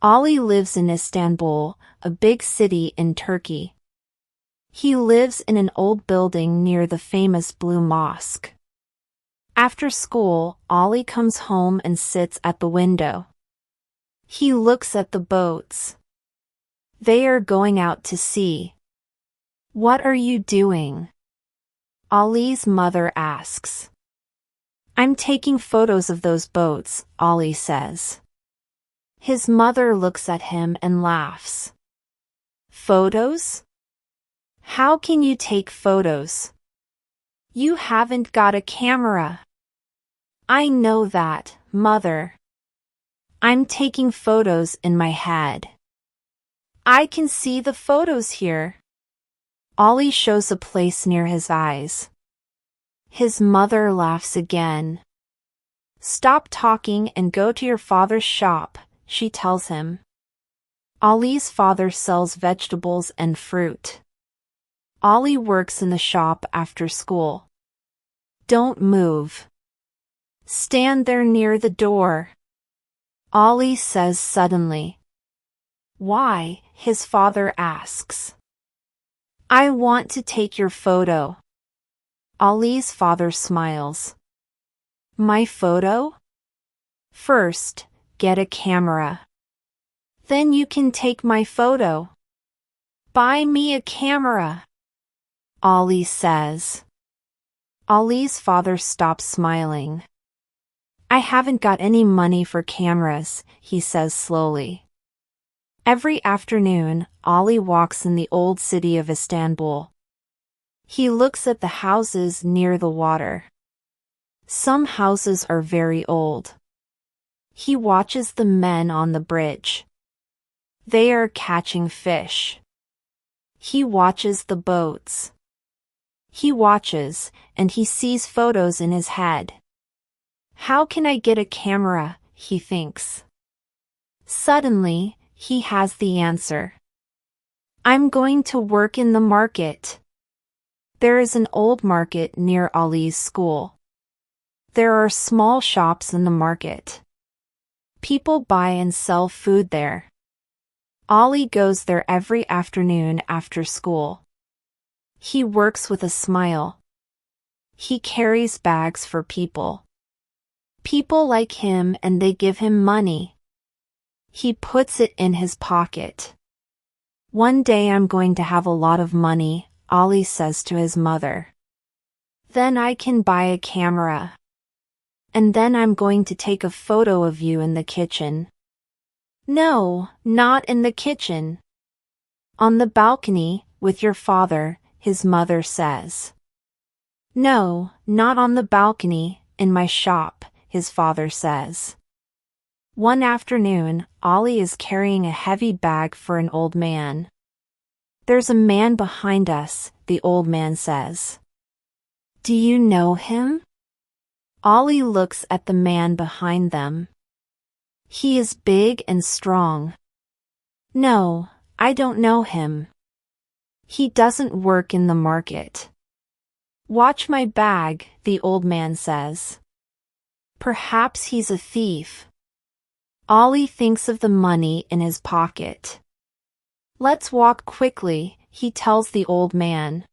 Ali lives in Istanbul, a big city in Turkey. He lives in an old building near the famous Blue Mosque. After school, Ali comes home and sits at the window. He looks at the boats. They are going out to sea. What are you doing? Ali's mother asks. I'm taking photos of those boats, Ali says. His mother looks at him and laughs. Photos? How can you take photos? You haven't got a camera. I know that, Mother. I'm taking photos in my head. I can see the photos here. Ali shows a place near his eyes. His mother laughs again. Stop talking and go to your father's shop, she tells him. Ali's father sells vegetables and fruit. Ali works in the shop after school. Don't move. Stand there near the door. Ali says suddenly. Why? His father asks. I want to take your photo. Ali's father smiles. My photo? First, get a camera. Then you can take my photo. Buy me a camera. Ali says. Ali's father stops smiling. I haven't got any money for cameras, he says slowly. Every afternoon, Ali walks in the old city of Istanbul. He looks at the houses near the water. Some houses are very old. He watches the men on the bridge. They are catching fish. He watches the boats. He watches, and he sees photos in his head. How can I get a camera, he thinks. Suddenly, he has the answer. I'm going to work in the market. There is an old market near Ali's school. There are small shops in the market. People buy and sell food there. Ali goes there every afternoon after school. He works with a smile. He carries bags for people. People like him and they give him money. He puts it in his pocket. One day I'm going to have a lot of money, Ali says to his mother. Then I can buy a camera. And then I'm going to take a photo of you in the kitchen. No, not in the kitchen. On the balcony, with your father, his mother says. No, not on the balcony, in my shop, his father says. One afternoon, Ali is carrying a heavy bag for an old man. There's a man behind us, the old man says. Do you know him? Ali looks at the man behind them. He is big and strong. No, I don't know him. He doesn't work in the market. Watch my bag, the old man says. Perhaps he's a thief. Ali thinks of the money in his pocket. Let's walk quickly, he tells the old man.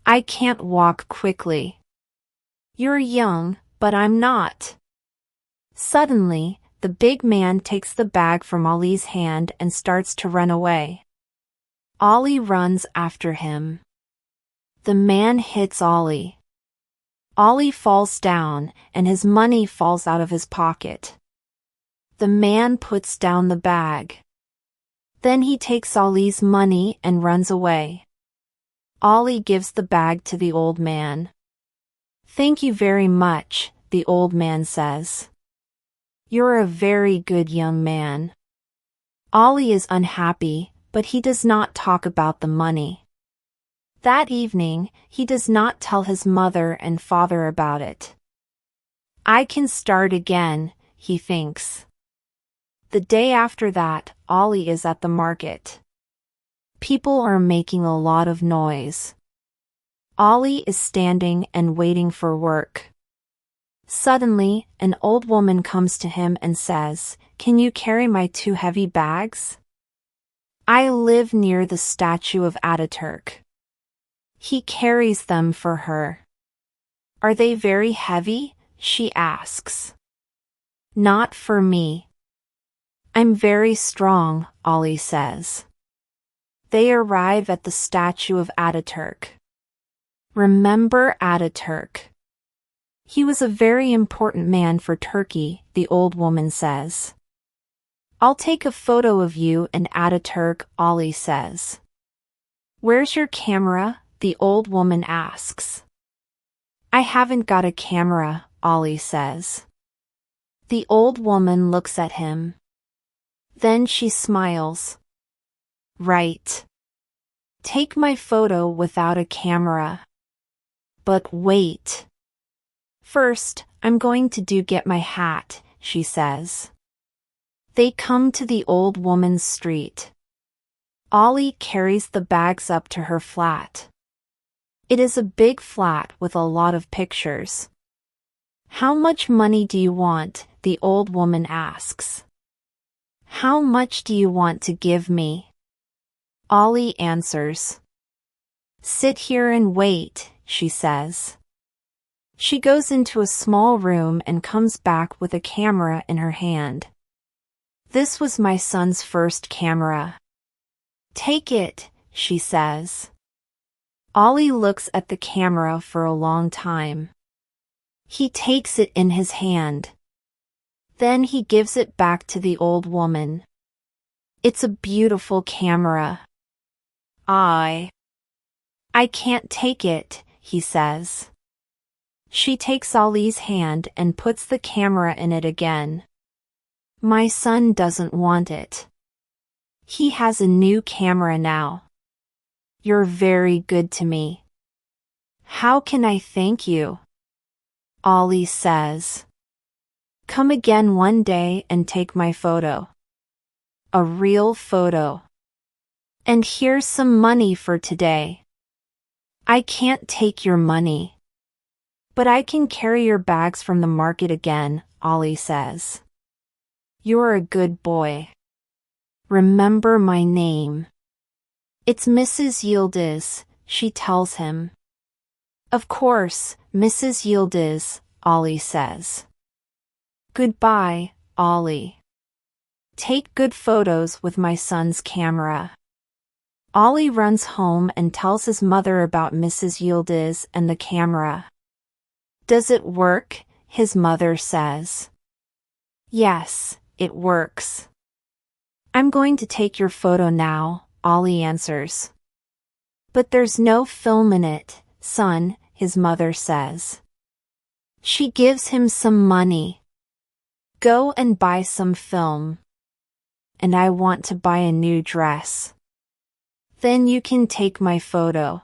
I can't walk quickly. You're young, but I'm not. Suddenly, the big man takes the bag from Ali's hand and starts to run away. Ali runs after him. The man hits Ali. Ali falls down, and his money falls out of his pocket. The man puts down the bag. Then he takes Ali's money and runs away. Ali gives the bag to the old man. Thank you very much, the old man says. You're a very good young man. Ali is unhappy, but he does not talk about the money. That evening, he does not tell his mother and father about it. I can start again, he thinks. The day after that, Ali is at the market. People are making a lot of noise. Ali is standing and waiting for work. Suddenly, an old woman comes to him and says, "Can you carry my 2 heavy bags? I live near the statue of Ataturk." He carries them for her. "Are they very heavy?" she asks. "Not for me. I'm very strong," Ali says. They arrive at the statue of Ataturk. Remember Ataturk. He was a very important man for Turkey, the old woman says. "I'll take a photo of you and Ataturk," Ali says. "Where's your camera?" the old woman asks. "I haven't got a camera," Ali says. The old woman looks at him. Then she smiles. "Right. Take my photo without a camera. But wait. First, I'm going to get my hat," she says. They come to the old woman's street. Ali carries the bags up to her flat. It is a big flat with a lot of pictures. "How much money do you want?" the old woman asks. "How much do you want to give me?" Ali answers. "Sit here and wait," she says. She goes into a small room and comes back with a camera in her hand. "This was my son's first camera. Take it," she says. Ali looks at the camera for a long time. He takes it in his hand. Then he gives it back to the old woman. "It's a beautiful camera." I can't take it," he says. She takes Ali's hand and puts the camera in it again. "My son doesn't want it. He has a new camera now. You're very good to me." "How can I thank you?" Ali says. "Come again one day and take my photo. A real photo. And here's some money for today." "I can't take your money. But I can carry your bags from the market again," Ali says. "You're a good boy. Remember my name." "It's Mrs. Yelis," she tells him. "Of course, Mrs. Yelis," Ali says. "Goodbye, Ali. Take good photos with my son's camera." Ali runs home and tells his mother about Mrs. Yelis and the camera. "Does it work?" his mother says. "Yes, it works." "I'm going to take your photo now," Ali answers. "But there's no film in it, son," his mother says. She gives him some money. "Go and buy some film. And I want to buy a new dress. Then you can take my photo."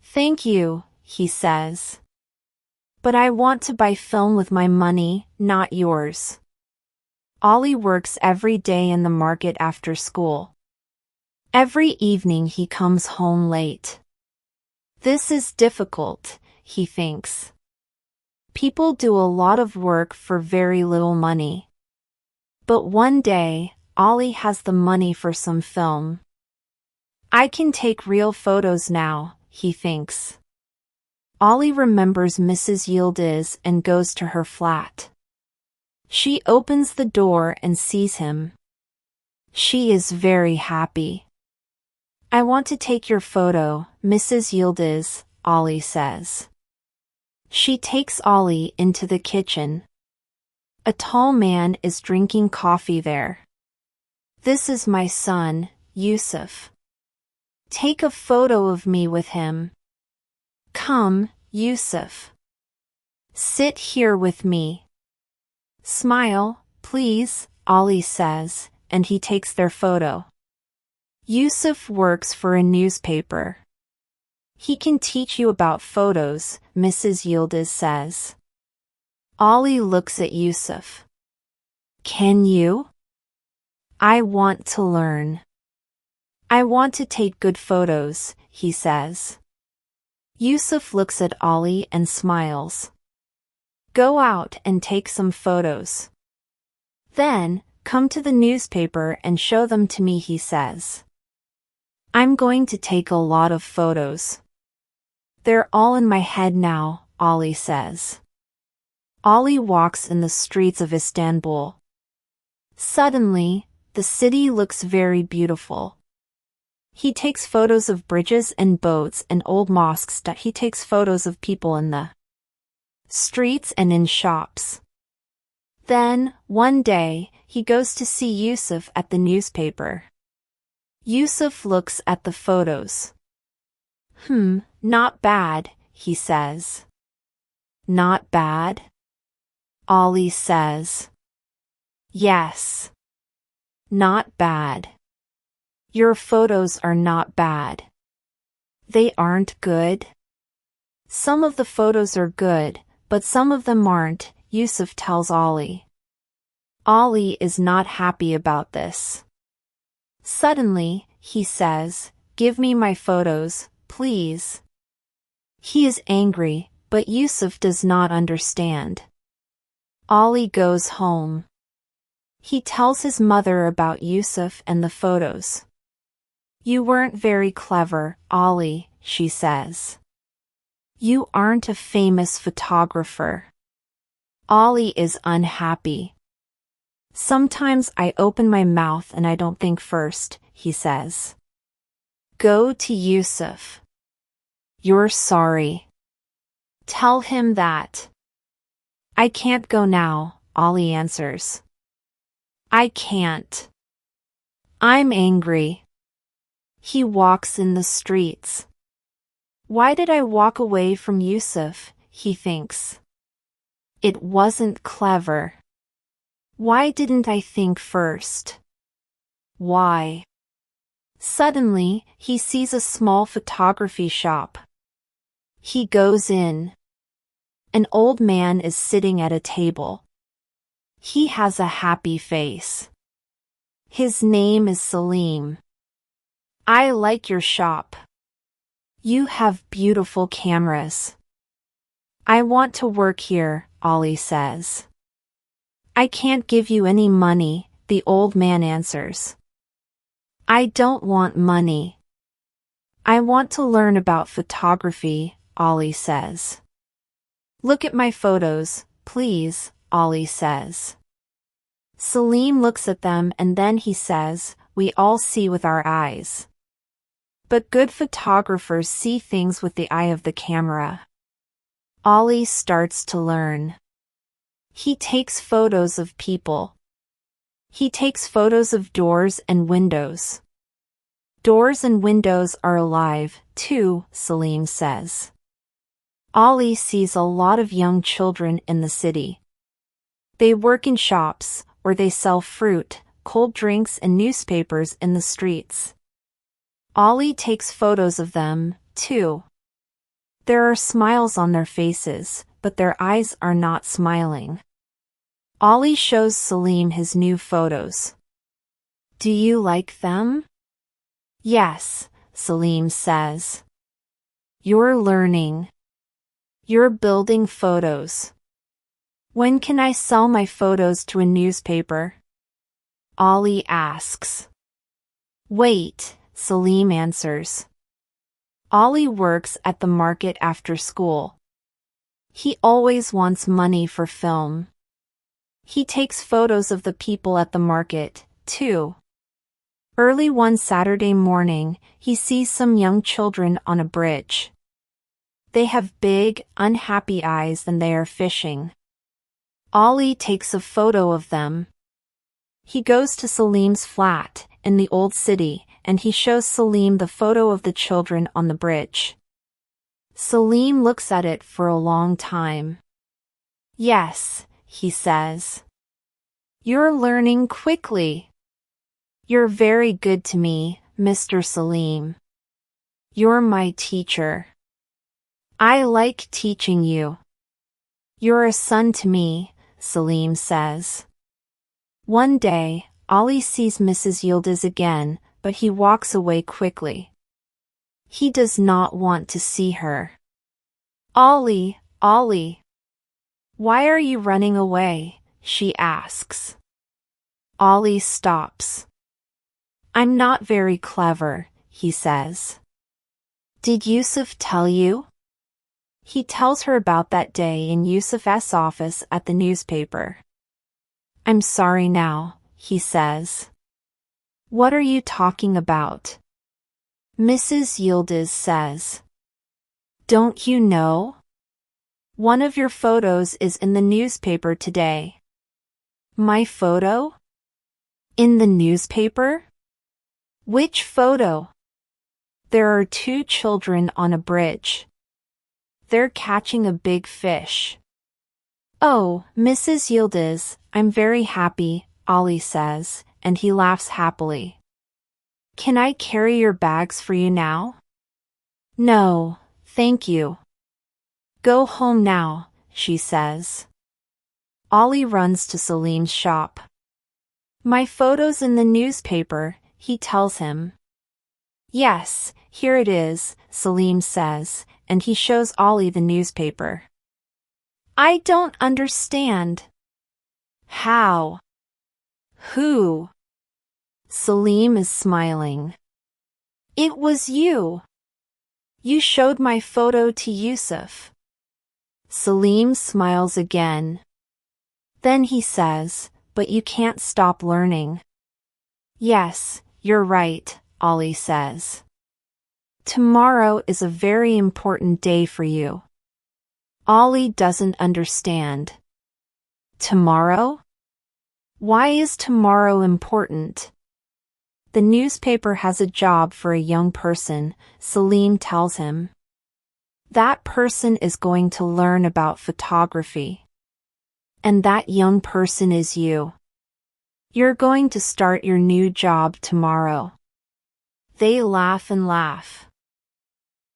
"Thank you," he says. "But I want to buy film with my money, not yours." Ali works every day in the market after school. Every evening he comes home late. This is difficult, he thinks. People do a lot of work for very little money. But one day, Ali has the money for some film. "I can take real photos now," he thinks. Ali remembers Mrs. Yelis and goes to her flat. She opens the door and sees him. She is very happy. "I want to take your photo, Mrs. Yelis," Ali says. She takes Ali into the kitchen. A tall man is drinking coffee there. "This is my son, Yousef. Take a photo of me with him. Come, Yousef. Sit here with me. Smile, please," Ali says, and he takes their photo. Yousef works for a newspaper. "He can teach you about photos," Mrs. Yelis says. Ali looks at Yousef. "Can you?" "I want to learn. I want to take good photos," he says. Yousef looks at Ali and smiles. Go out and take some photos. Then, come to the newspaper and show them to me, he says. I'm going to take a lot of photos. They're all in my head now, Ollie says. Ollie walks in the streets of Istanbul. Suddenly, the city looks very beautiful. He takes photos of bridges and boats and old mosques. He takes photos of people in the streets and in shops. Then, one day, he goes to see Yousef at the newspaper. Yousef looks at the photos. Not bad, he says. Not bad? Ollie says. Yes. Not bad. Your photos are not bad. They aren't good? Some of the photos are good, but some of them aren't, Yousef tells Ollie. Ollie is not happy about this. Suddenly, he says, "Give me my photos, please." He is angry, but Yousef does not understand. Ollie goes home. He tells his mother about Yousef and the photos. You weren't very clever, Ollie, she says. You aren't a famous photographer. Ollie is unhappy. Sometimes I open my mouth and I don't think first, he says. Go to Yousef. You're sorry. Tell him that. I can't go now, Ollie answers. I can't. I'm angry. He walks in the streets. Why did I walk away from Yousef, he thinks. It wasn't clever. Why didn't I think first? Why? Suddenly, he sees a small photography shop. He goes in. An old man is sitting at a table. He has a happy face. His name is Saleem. I like your shop. You have beautiful cameras. I want to work here, Ollie says. I can't give you any money, the old man answers. I don't want money. I want to learn about photography, Ollie says. Look at my photos, please, Ollie says. Saleem looks at them and then he says, we all see with our eyes. But good photographers see things with the eye of the camera. Ollie starts to learn. He takes photos of people. He takes photos of doors and windows. Doors and windows are alive, too, Saleem says. Ollie sees a lot of young children in the city. They work in shops, or they sell fruit, cold drinks and newspapers in the streets. Ollie takes photos of them, too. There are smiles on their faces, but their eyes are not smiling. Ollie shows Saleem his new photos. Do you like them? Yes, Saleem says. You're learning. You're building photos. When can I sell my photos to a newspaper? Ollie asks. Wait, Saleem answers. Ollie works at the market after school. He always wants money for film. He takes photos of the people at the market, too. Early one Saturday morning, he sees some young children on a bridge. They have big, unhappy eyes and they are fishing. Ollie takes a photo of them. He goes to Saleem's flat in the old city and he shows Saleem the photo of the children on the bridge. Saleem looks at it for a long time. Yes, he says. You're learning quickly. You're very good to me, Mr. Saleem. You're my teacher. I like teaching you. You're a son to me, Saleem says. One day, Ollie sees Mrs. Yelis again, but he walks away quickly. He does not want to see her. Ollie, Ollie. Why are you running away? She asks. Ollie stops. I'm not very clever, he says. Did Yousef tell you? He tells her about that day in Yousef's office at the newspaper. I'm sorry now, he says. What are you talking about? Mrs. Yelis says. Don't you know? One of your photos is in the newspaper today. My photo? In the newspaper? Which photo? There are two children on a bridge. They're catching a big fish. Oh, Mrs. Yelis, I'm very happy, Ollie says, and he laughs happily. Can I carry your bags for you now? No, thank you. Go home now, she says. Ollie runs to Saleem's shop. My photo's in the newspaper, he tells him. Yes, here it is, Saleem says, and he shows Ollie the newspaper. I don't understand. How? Who? Saleem is smiling. It was you. You showed my photo to Yousef. Saleem smiles again. Then he says, but you can't stop learning. Yes, you're right, Ollie says. Tomorrow is a very important day for you. Ollie doesn't understand. Tomorrow? Why is tomorrow important? The newspaper has a job for a young person, Saleem tells him. That person is going to learn about photography. And that young person is you. You're going to start your new job tomorrow. They laugh and laugh.